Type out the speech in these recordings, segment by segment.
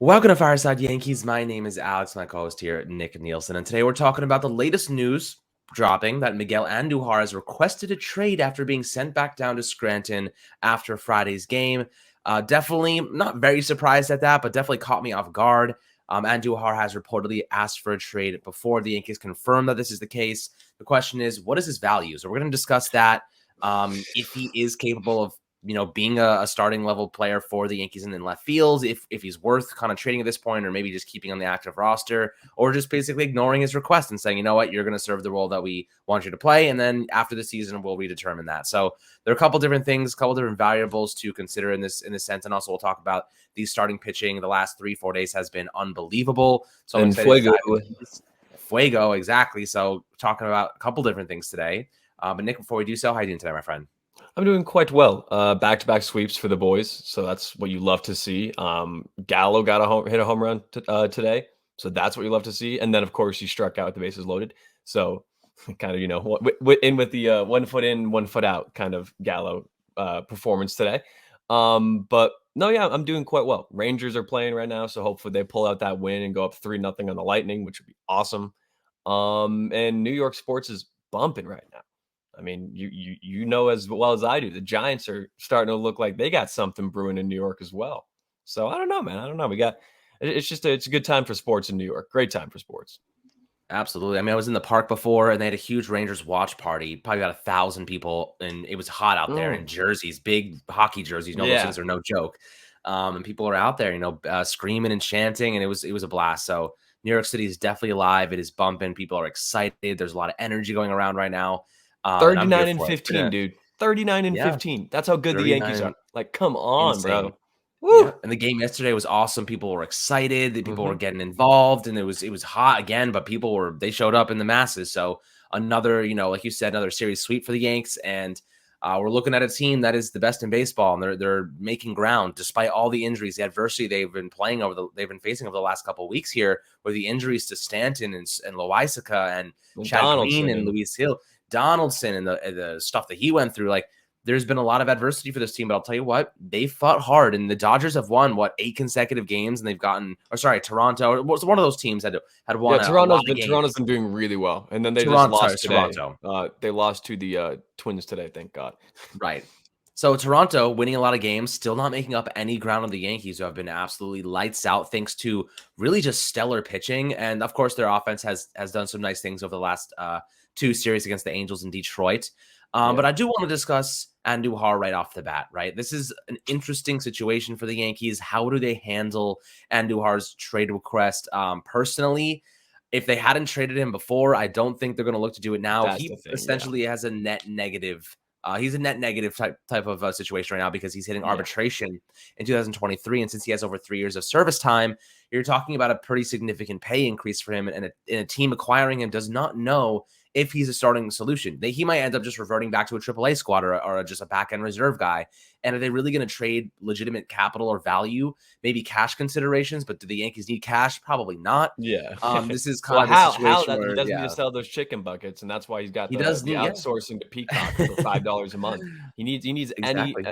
Welcome to Fireside Yankees. My name is Alex, my co-host here, Nick Nielsen, and today we're talking about the latest news dropping that Miguel Andujar has requested a trade after being sent back down to Scranton after Friday's game. Definitely not very surprised at that, but definitely caught me off guard. Andujar has reportedly asked for a trade before the Yankees confirm that this is the case. The question is, what is his value? So we're going to discuss that. If he is capable of being a starting level player for the Yankees in left field, if he's worth kind of trading at this point, or maybe just keeping on the active roster, or just basically ignoring his request and saying, you know what, you're going to serve the role that we want you to play, and then after the season, we'll redetermine that. So there are a couple different things, a couple different variables to consider in this sense, and also we'll talk about the starting pitching. The last 3-4 days has been unbelievable. So I'm excited to dive into this. Fuego, exactly. So talking about a couple different things today. But Nick, before we do so, how are you doing today, my friend? I'm doing quite well. Back-to-back sweeps for the boys, so that's what you love to see. Gallo hit a home run today, so that's what you love to see. And then, of course, he struck out with the bases loaded. So, kind of, with the 1 foot in, 1 foot out kind of Gallo performance today. But no, yeah, I'm doing quite well. Rangers are playing right now, so hopefully they pull out that win and go up 3-0 on the Lightning, which would be awesome. And New York sports is bumping right now. I mean, you know as well as I do, the Giants are starting to look like they got something brewing in New York as well. So I don't know, man. I don't know. It's a good time for sports in New York. Great time for sports. Absolutely. I mean, I was in the park before, and they had a huge Rangers watch party. Probably got 1,000 people, and it was hot out there in jerseys, big hockey jerseys. Those things are no joke. And people are out there, screaming and chanting, and it was a blast. So New York City is definitely alive. It is bumping. People are excited. There's a lot of energy going around right now. 39 and 15, dude. 39 and 15. That's how good the Yankees are. Like, come on, insane. bro. Woo! Yeah, and the game yesterday was awesome. People were excited. People were getting involved, and it was hot again. But they showed up in the masses. So another, like you said, another series sweep for the Yanks, and we're looking at a team that is the best in baseball, and they're making ground despite all the injuries, the adversity they've been facing over the last couple of weeks here, with the injuries to Stanton and Loaisiga and Chad Green and Luis Hill, Donaldson, and the stuff that he went through. Like, there's been a lot of adversity for this team, but I'll tell you what, they fought hard, and the Dodgers have won 8 consecutive games, and they've gotten, Toronto was one of those teams had won. Yeah, Toronto's been doing really well, and then they just lost today. They lost to the Twins today, thank God. Right. So Toronto winning a lot of games, still not making up any ground on the Yankees, who have been absolutely lights out thanks to really just stellar pitching, and of course their offense has done some nice things over the last 2 series against the Angels in Detroit. But I do want to discuss Andujar right off the bat, right? This is an interesting situation for the Yankees. How do they handle Andujar's trade request? Personally, if they hadn't traded him before, I don't think they're going to look to do it now. He essentially has a net negative. He's a net negative type of situation right now because he's hitting arbitration in 2023. And since he has over 3 years of service time, you're talking about a pretty significant pay increase for him. And a team acquiring him does not know if he's a starting solution. He might end up just reverting back to a AAA squad or just a back-end reserve guy. And are they really going to trade legitimate capital or value? Maybe cash considerations, but do the Yankees need cash? Probably not. Yeah. This is kind of a situation where he doesn't need to sell those chicken buckets, and that's why he's got the outsourcing to Peacock for $5 a month. He needs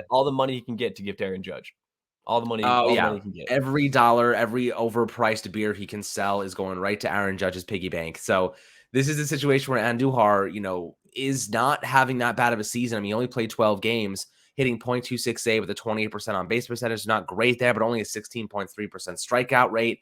all the money he can get to give to Aaron Judge. All the money, money he can get. Every dollar, every overpriced beer he can sell is going right to Aaron Judge's piggy bank. So this is a situation where Andujar, is not having that bad of a season. I mean, he only played 12 games, hitting .268 with a 28% on base percentage. Not great there, but only a 16.3% strikeout rate.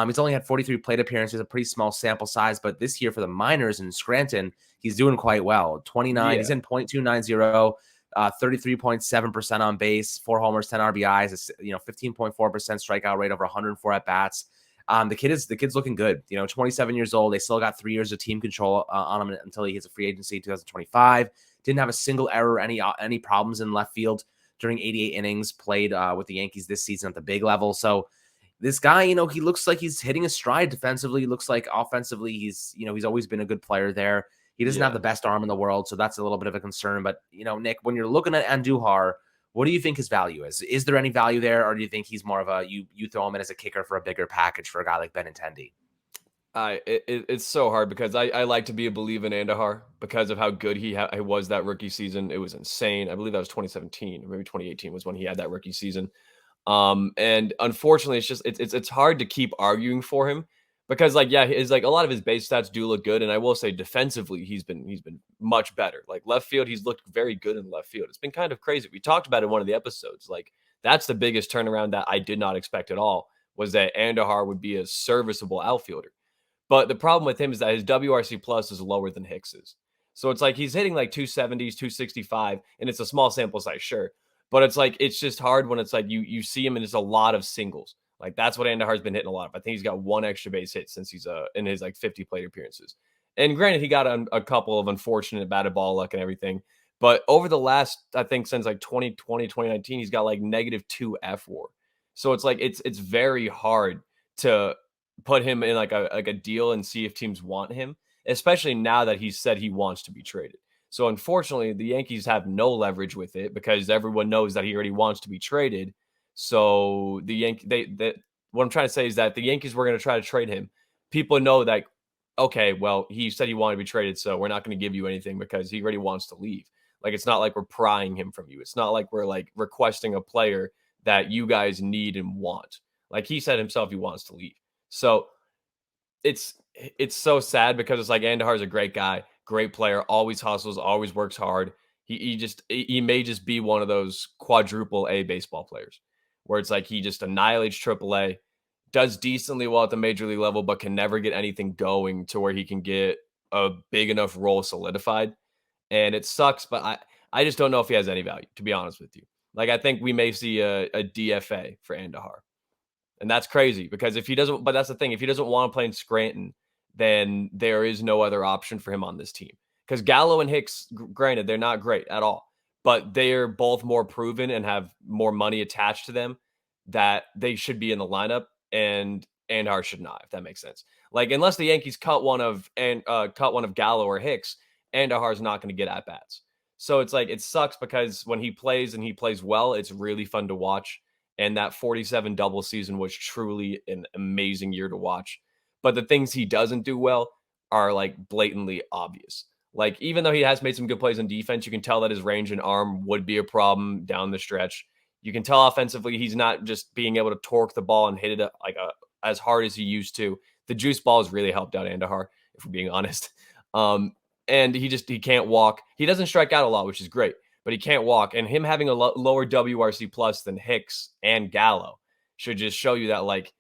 He's only had 43 plate appearances, a pretty small sample size, but this year for the minors in Scranton, he's doing quite well. 29, he's in .290, 33.7% on base, 4 homers, 10 RBIs, 15.4% strikeout rate over 104 at bats. The kid's looking good. 27 years old. They still got 3 years of team control on him until he hits a free agency in 2025. Didn't have a single error, any problems in left field during 88 innings played with the Yankees this season at the big level. So this guy, he looks like he's hitting a stride defensively. He looks like offensively, he's always been a good player there. He doesn't have the best arm in the world, so that's a little bit of a concern. But, Nick, when you're looking at Andujar, what do you think his value is? Is there any value there, or do you think he's more of a you throw him in as a kicker for a bigger package for a guy like Benintendi? It's so hard because I like to be a believer in Andujar because of how good he was that rookie season. It was insane. I believe that was 2017 or maybe 2018 was when he had that rookie season. And unfortunately, it's hard to keep arguing for him because like yeah, his like a lot of his base stats do look good, and I will say defensively he's been much better. Like left field, he's looked very good in left field. It's been kind of crazy. We talked about it in one of the episodes. Like that's the biggest turnaround that I did not expect at all was that Andujar would be a serviceable outfielder. But the problem with him is that his WRC plus is lower than Hicks's. So it's like he's hitting like 270s, 265, and it's a small sample size, sure. But it's like it's just hard when it's like you see him and it's a lot of singles. Like that's what Andujar's been hitting a lot of. I think he's got one extra base hit since he's in his like 50 plate appearances. And granted, he got a couple of unfortunate batted ball luck and everything. But over the last, I think since like 2020, 2019, he's got like -2 F war. So it's like it's very hard to put him in like a deal and see if teams want him, especially now that he's said he wants to be traded. So unfortunately, the Yankees have no leverage with it because everyone knows that he already wants to be traded. So the what I'm trying to say is that the Yankees were going to try to trade him. People know that okay, well, he said he wanted to be traded, so we're not going to give you anything because he already wants to leave. Like it's not like we're prying him from you. It's not like we're like requesting a player that you guys need and want. Like he said himself he wants to leave. So it's so sad because it's like Andahar is a great guy, great player, always hustles, always works hard. He may just be one of those quadruple A baseball players where it's like he just annihilates triple A, does decently well at the major league level, but can never get anything going to where he can get a big enough role solidified. And it sucks, but I just don't know if he has any value, to be honest with you. Like I think we may see a DFA for Andahar. And that's crazy because if he doesn't, but that's the thing, if he doesn't want to play in Scranton, then there is no other option for him on this team. Because Gallo and Hicks, granted, they're not great at all, but they're both more proven and have more money attached to them that they should be in the lineup, and Andhar should not, if that makes sense. Like unless the Yankees cut one of Gallo or Hicks, Andujar is not going to get at bats. So it's like it sucks because when he plays and he plays well, it's really fun to watch. And that 47 double season was truly an amazing year to watch. But the things he doesn't do well are like blatantly obvious. Like, even though he has made some good plays on defense, you can tell that his range and arm would be a problem down the stretch. You can tell offensively, he's not just being able to torque the ball and hit it as hard as he used to. The juice ball has really helped out Andahar, if we're being honest. And he can't walk. He doesn't strike out a lot, which is great, but he can't walk. And him having a lower WRC plus than Hicks and Gallo should just show you that, like,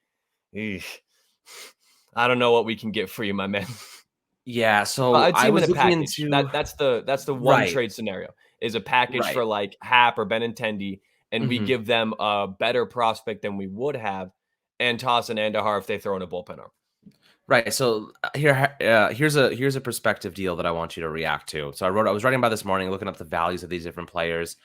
I don't know what we can get for you, my man. Yeah, so I'd see I him in was a looking package. into That's the one right, trade scenario is a package right. for like Hap or Benintendi, and we Mhm. give them a better prospect than we would have, and toss an Andahar if they throw in a bullpen arm. Right. So here's a perspective deal that I want you to react to. So I was writing about this morning, looking up the values of these different players.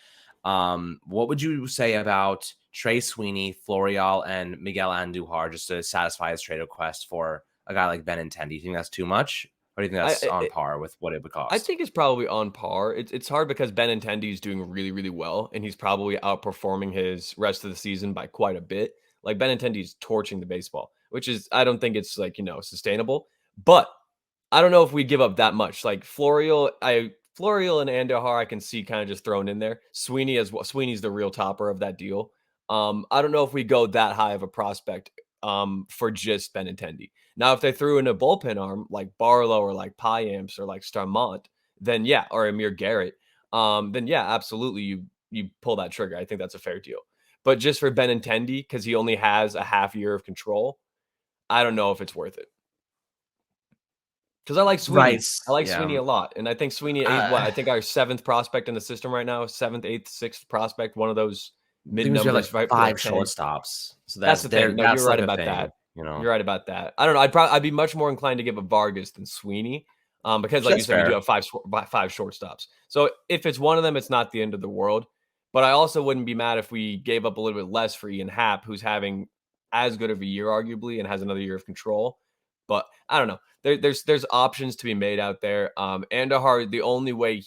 What would you say about Trey Sweeney, Florial, and Miguel Andujar just to satisfy his trade request for a guy like Benintendi? Do you think that's too much, or do you think that's on I par with what it would I cost? think it's probably on par. It's hard because Benintendi is doing really, really well, and he's probably outperforming his rest of the season by quite a bit. Like Benintendi's torching the baseball, which is I don't think it's like sustainable. But I don't know if we give up that much. Like Florial and Andahar, I can see kind of just thrown in there. Sweeney as well. Sweeney's the real topper of that deal. I don't know if we go that high of a prospect for just Benintendi. Now, if they threw in a bullpen arm like Barlow or like Piamps or like Starmont, then yeah, or Amir Garrett, then yeah, absolutely you pull that trigger. I think that's a fair deal. But just for Benintendi, because he only has a half year of control, I don't know if it's worth it. Because I like Right. Sweeney. I like Yeah. Sweeney a lot. And I think Sweeney is what? I I think our seventh prospect in the system right now, seventh, eighth, sixth prospect, one of those mid think we have like numbers right for that 5 10. shortstops. So That's the thing. No, you're that's right like a about thing, that. you know. You're right about that. I don't know. I'd be much more inclined to give a Vargas than Sweeney, because like you That's said, we do fair. have five shortstops. So if it's one of them, it's not the end of the world. But I also wouldn't be mad if we gave up a little bit less for Ian Happ, who's having as good of a year, arguably, and has another year of control. But I don't know. There's options to be made out there. Andahar, the only way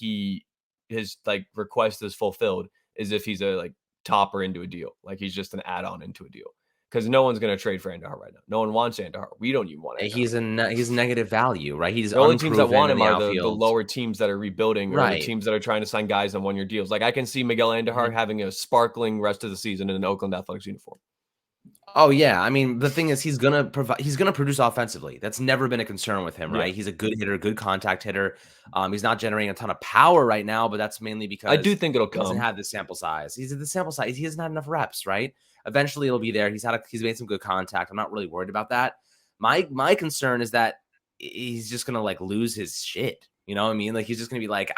his like request is fulfilled is if he's a like topper into a deal, like he's just an add-on into a deal. because no one's going to trade for Andujar right now. No one wants Andujar. We don't even want Andujar. He's negative value, right? He's The only teams that unproven want in him the are the outfield. lower teams that are rebuilding or the Right. teams that are trying to sign guys on 1-year deals. Like I can see Miguel Andujar having a sparkling rest of the season in an Oakland Athletics uniform. Oh yeah, I mean the thing is he's gonna produce offensively. That's never been a concern with him, Yeah. right? He's a good hitter, good contact hitter. He's not generating a ton of power right now, but that's mainly I do because think it'll he doesn't come. have the sample size. He's at the sample size. He hasn't had enough reps, right? Eventually it'll be there. He's made some good contact. I'm not really worried about that. My concern is that he's just gonna like lose his shit. You know what I mean? Like he's just gonna be like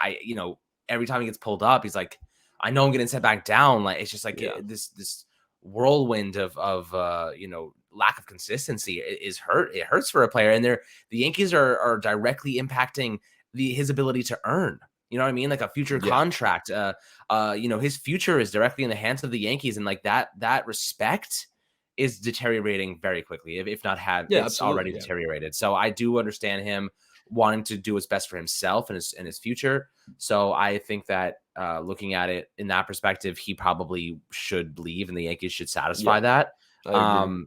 every time he gets pulled up, he's like, I know I'm getting set back down. Like it's just like this whirlwind of lack of consistency is hurt. It hurts for a player, and the Yankees are directly impacting his ability to earn. You know what I mean? Like a future contract. His future is directly in the hands of the Yankees, and like that respect is deteriorating very quickly. If not it's already deteriorated. So I do understand him wanting to do what's best for himself and his future. So I think that looking at it in that perspective, he probably should leave, and the Yankees should satisfy that. I agree.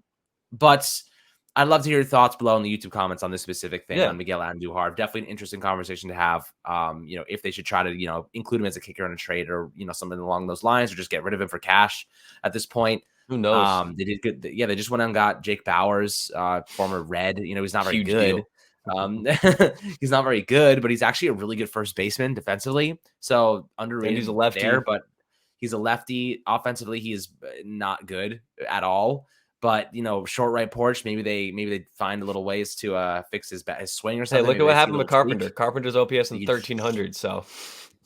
But I'd love to hear your thoughts below in the YouTube comments on this specific thing on Miguel Andujar. Definitely an interesting conversation to have. If they should try to, include him as a kicker in a trade or, something along those lines, or just get rid of him for cash at this point. Who knows? They did good. Yeah, they just went out and got Jake Bowers, former Red. He's not very Huge good. He's not very good, but he's actually a really good first baseman defensively. So underrated. And he's a lefty there, but he's a lefty. Offensively, he is not good at all. But short right porch. Maybe they find little ways to fix his swing or something. Hey, look maybe at what happened with Carpenter. Tweak. Carpenter's OPS in 1300. So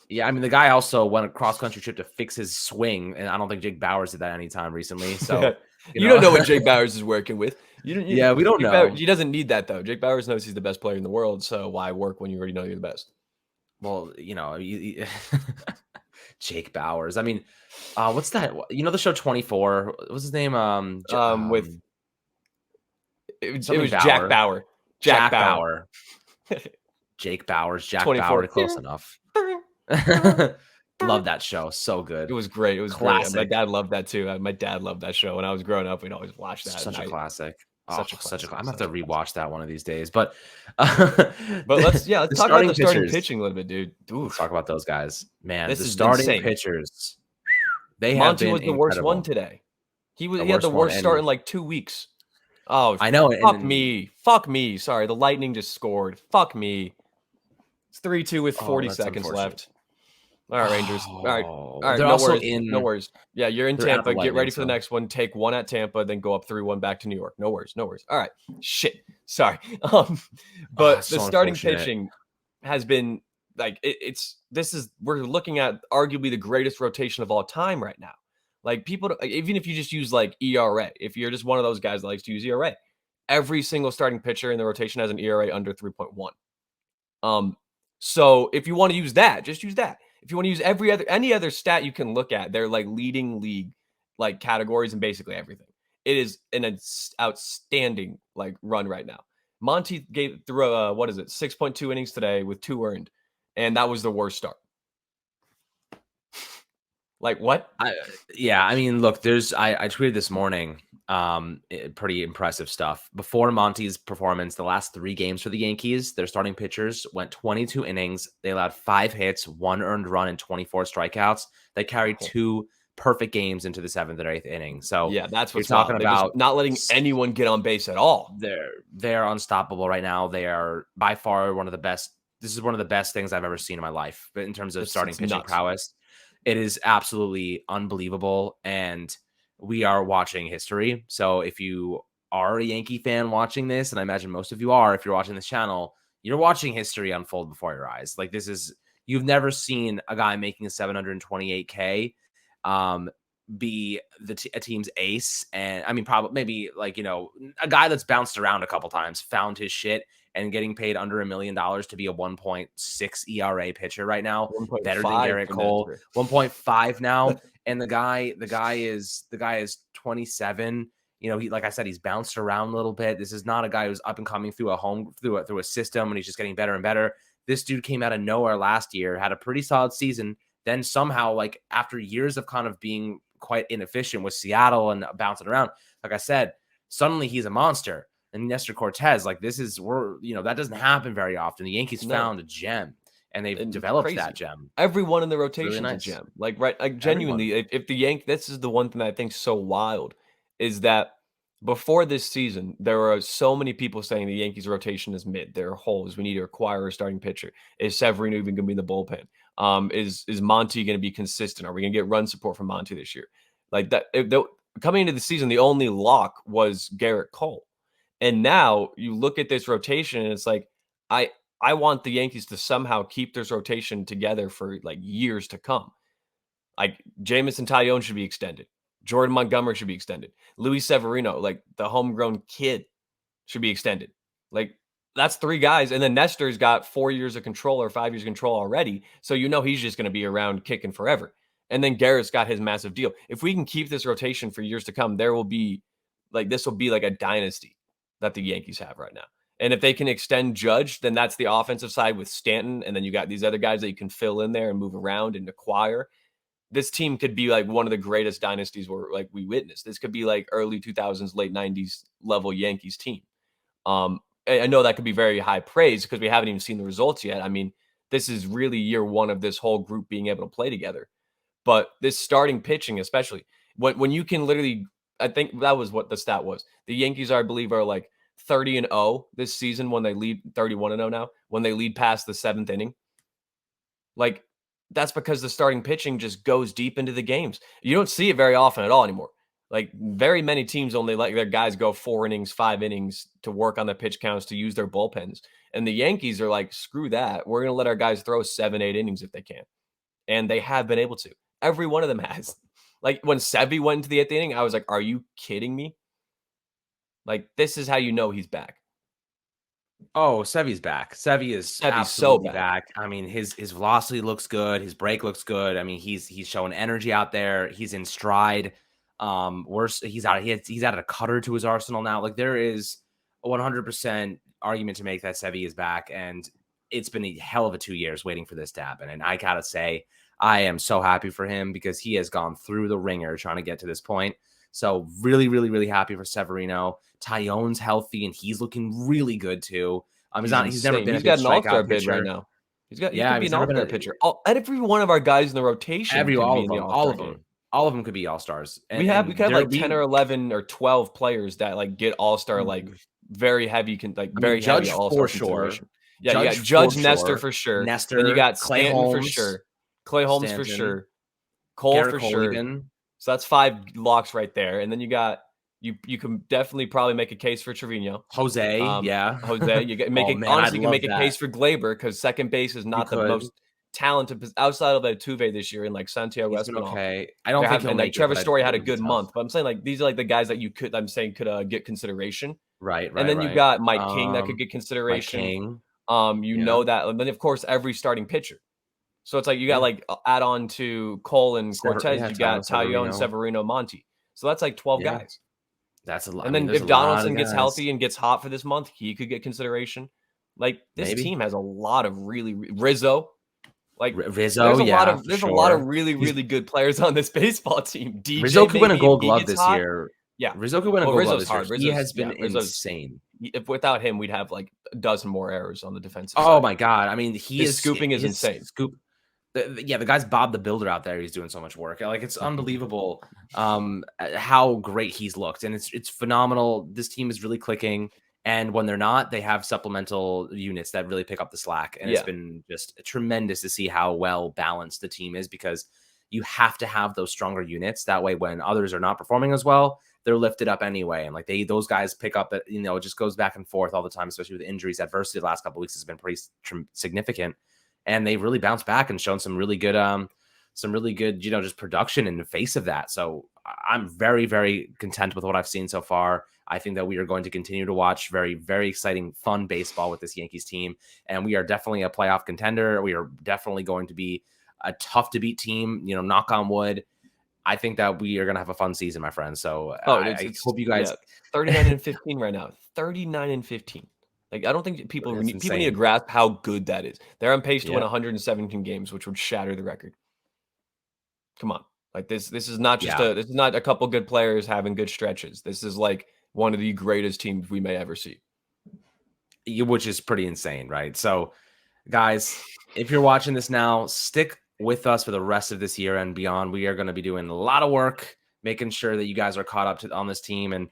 yeah, I mean the guy also went a cross country trip to fix his swing, and I don't think Jake Bowers did that anytime recently. So you don't know what Jake Bowers is working with. We don't know. He doesn't need that though. Jake Bowers knows he's the best player in the world. So why work when you already know you're the best? Well, Jake Bowers. I mean, what's that? The show 24. What's his name? It was Jack Bauer. Jack Bauer. Jake Bowers. Jack 24. Bauer. Close enough. Love that show. So good. It was great. It was classic. Great. My dad loved that too. My dad loved that show. When I was growing up, we'd always watch that. Such a classic. Such a classic. I'm gonna have to rewatch that one of these days. But let's talk about the starting pitching a little bit, dude. Let's talk about those guys. Man, the starting pitchers. Monty was the worst one today. He had the worst start in like 2 weeks. Oh, I know. Fuck me. Sorry, the Lightning just scored. Fuck me. It's 3-2 with 40 seconds left. All right, Rangers. All right. They're no worries. Yeah, you're in Tampa. Get ready for the next one. Take one at Tampa, then go up 3-1 back to New York. No worries. All right. Shit. Sorry. But the starting pitching has been like we're looking at arguably the greatest rotation of all time right now. Like people, even if you just use like ERA, if you're just one of those guys that likes to use ERA, every single starting pitcher in the rotation has an ERA under 3.1. So if you want to use that, just use that. If you want to use any other stat you can look at, they're like leading league like categories and basically everything. It is an outstanding like run right now. Monty threw 6.2 innings today with 2 earned, and that was the worst start. Like what? I mean, look, I tweeted this morning, pretty impressive stuff. Before Monty's performance, the last 3 games for the Yankees, their starting pitchers went 22 innings. They allowed 5 hits, 1 earned run, and 24 strikeouts. They carried 2 perfect games into the 7th or 8th inning. So yeah, that's what you're talking about. Not letting anyone get on base at all. They're unstoppable right now. They are by far one of the best. This is one of the best things I've ever seen in my life. But in terms of starting pitching prowess, it is absolutely unbelievable. And we are watching history. So if you are a Yankee fan watching this, and I imagine most of you are, if you're watching this channel, you're watching history unfold before your eyes. Like you've never seen a guy making a 728K be a team's ace. And I mean, probably maybe like, a guy that's bounced around a couple times, found his shit, and getting paid under $1 million to be a 1.6 ERA pitcher right now, better than Garrett Cole, 1.5 now. And the guy is 27. Like I said, he's bounced around a little bit. This is not a guy who's up and coming through a system, and he's just getting better and better. This dude came out of nowhere last year, had a pretty solid season. Then somehow, like after years of kind of being quite inefficient with Seattle and bouncing around. Like I said, suddenly he's a monster. And Nestor Cortez, like that doesn't happen very often. The Yankees No. found a gem and they've And it's developed that crazy. gem. Everyone in the It's really rotation's a nice. gem. Like Everyone. genuinely, if the this is the one thing that I think's so wild is that before this season, there were so many people saying the Yankees rotation is mid. There are holes. We need to acquire a starting pitcher. Is Severino even going to be in the bullpen? Is Monty going to be consistent? Are we going to get run support from Monty this year? Like that. Coming into the season, the only lock was Garrett Cole. And now you look at this rotation and it's like, I I want the Yankees to somehow keep this rotation together for like years to come. Like Jamison Tyone should be extended. Jordan Montgomery should be extended. Luis Severino, like the homegrown kid, should be extended. Like that's three guys. And then Nestor's got 4 years of control or 5 years of control already. So you know he's just going to be around kicking forever. And then Garrett's got his massive deal. If we can keep this rotation for years to come, there will be this will be like a dynasty that the Yankees have right now. And if they can extend Judge, then that's the offensive side with Stanton. And then you got these other guys that you can fill in there and move around and acquire. This team could be like one of the greatest dynasties we witnessed. This could be like early 2000s, late 90s level Yankees team. I know that could be very high praise because we haven't even seen the results yet. I mean, this is really year one of this whole group being able to play together. But this starting pitching, especially when you can literally, I think that was what the stat was. The Yankees, I believe, are like 30-0 this season when they lead 31-0 now, when they lead past the seventh inning. Like, that's because the starting pitching just goes deep into the games. You don't see it very often at all anymore. Like, very many teams only let their guys go 4 innings, 5 innings to work on the pitch counts to use their bullpens. And the Yankees are like, screw that. We're going to let our guys throw 7, 8 innings if they can. And they have been able to. Every one of them has. Like, when Sevy went into the 8th inning, I was like, are you kidding me? Like, this is how you know he's back. Oh, Sevy's back. Sevy is Sevy's so absolutely back. back. I mean, his velocity looks good. His break looks good. I mean, he's showing energy out there. He's in stride. Worse, he's added a cutter to his arsenal now. Like there is a 100% argument to make that Sevy is back, and it's been a hell of a 2 years waiting for this to happen. And I gotta say, I am so happy for him because he has gone through the ringer trying to get to this point. So really, really, really happy for Severino. Tyone's healthy and he's looking really good too. He's He's never insane. been a He's good got an all-star strikeout bid right pitcher. now. He Yeah, could be he's an never been all-star pitcher. Every one of our guys in the rotation could be in the all all-star of game. them, all of them could be all stars. We could have like 10 or 11 or 12 players that like get all-star very heavy I mean, very heavy Judge for all-star sure, consideration. Yeah, you got for Judge, Nestor sure, for sure. Then you Nestor, got Clay Stanton for Holmes, sure. Clay Holmes for Stanton, sure. Cole Garrett for Cole, sure. even So that's 5 locks right there. And then you got you can definitely probably make a case for Trevino. Jose. Yeah. Jose, you can make Oh it man, I'd honestly, you can love make a that. case for Glaber because second base is You not the could. most talented outside of Altuve this year and like Santiago He's been Espinal. okay. I don't think he'll And like make it, Trevor but Story had it a would be good tough. month, but I'm saying like these are like the guys that I'm saying could get consideration. Right, And right, then you right. got Mike King that could get Mike consideration. King. You Yeah. know that, and then of course every starting pitcher. So it's like you got like add on to Cole and Cortez, you got Taillon, Severino. Severino, Monty. So that's like 12 Yeah. guys. That's a lot. I And mean, then there's a if lot of Donaldson gets guys. healthy and gets hot for this month, he could get consideration. Like this Maybe. team has a lot of Rizzo. Like Rizzo, yeah, for there's a lot of sure. really He's really good players on this baseball team. Rizzo DJ could win a maybe if Gold he Glove gets this hot. year. Yeah. Rizzo could win a Well, Gold Glove Rizzo's this year. hard. He has been Rizzo's insane. if without him we'd have like a dozen more errors on the defensive Oh side. my god! I mean, His scooping is his insane. scoop. Yeah, the guy's Bob the Builder out there. He's doing so much work. Like it's unbelievable how great he's looked, and it's phenomenal. This team is really clicking, and when they're not, they have supplemental units that really pick up the slack. And it's Yeah. been just tremendous to see how well balanced the team is because you have to have those stronger units. That way, when others are not performing as well, they're lifted up anyway. And like those guys pick up. It just goes back and forth all the time, especially with injuries. Adversity the last couple of weeks has been pretty significant. And they really bounced back and shown some really good, just production in the face of that. So I'm very, very content with what I've seen so far. I think that we are going to continue to watch very, very exciting, fun baseball with this Yankees team. And we are definitely a playoff contender. We are definitely going to be a tough to beat team, knock on wood. I think that we are going to have a fun season, my friends. So I hope you guys 39-15 right now. 39-15. Like I don't think people need to grasp how good that is. They're on pace to win 117 games, which would shatter the record. Come on. Like this is not just Yeah. a this is not a couple good players having good stretches. This is like one of the greatest teams we may ever see. Which is pretty insane, right? So, guys, if you're watching this now, stick with us for the rest of this year and beyond. We are going to be doing a lot of work, making sure that you guys are caught up on this team and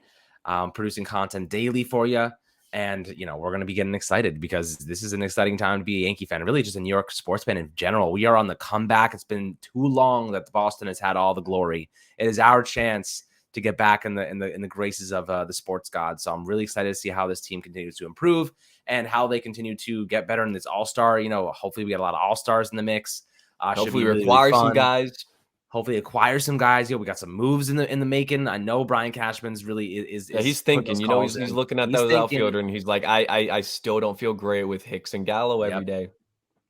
producing content daily for you. And, we're going to be getting excited because this is an exciting time to be a Yankee fan, really just a New York sports fan in general. We are on the comeback. It's been too long that Boston has had all the glory. It is our chance to get back in the graces of the sports god. So I'm really excited to see how this team continues to improve and how they continue to get better in this all-star. Hopefully we get a lot of all-stars in the mix. Should Hopefully be we really, really acquire some fun. guys. Hopefully acquire some guys. We got some moves in the making. I know Brian Cashman's really Yeah, is he's putting thinking. those You know, calls he's in. looking at He's those thinking. outfielder and he's like, I still don't feel great with Hicks and Gallo every Yep. day.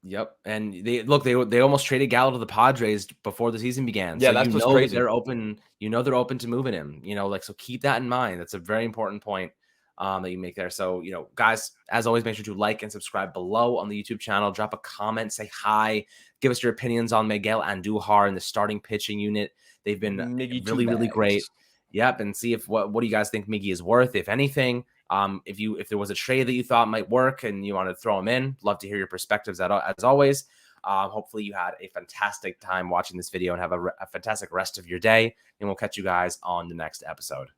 Yep. And they almost traded Gallo to the Padres before the season began. Yeah, So that's what's that crazy. they're open, they're open to moving him. So keep that in mind. That's a very important point that you make there. So, guys, as always, make sure to like and subscribe below on the YouTube channel. Drop a comment, say hi, give us your opinions on Miguel Andujar in the starting pitching unit. They've been Miggy two really, really great. bags. Yep. And see what do you guys think Miggy is worth, if anything. If there was a trade that you thought might work and you want to throw them in, love to hear your perspectives as always. Hopefully you had a fantastic time watching this video and have a fantastic rest of your day. And we'll catch you guys on the next episode.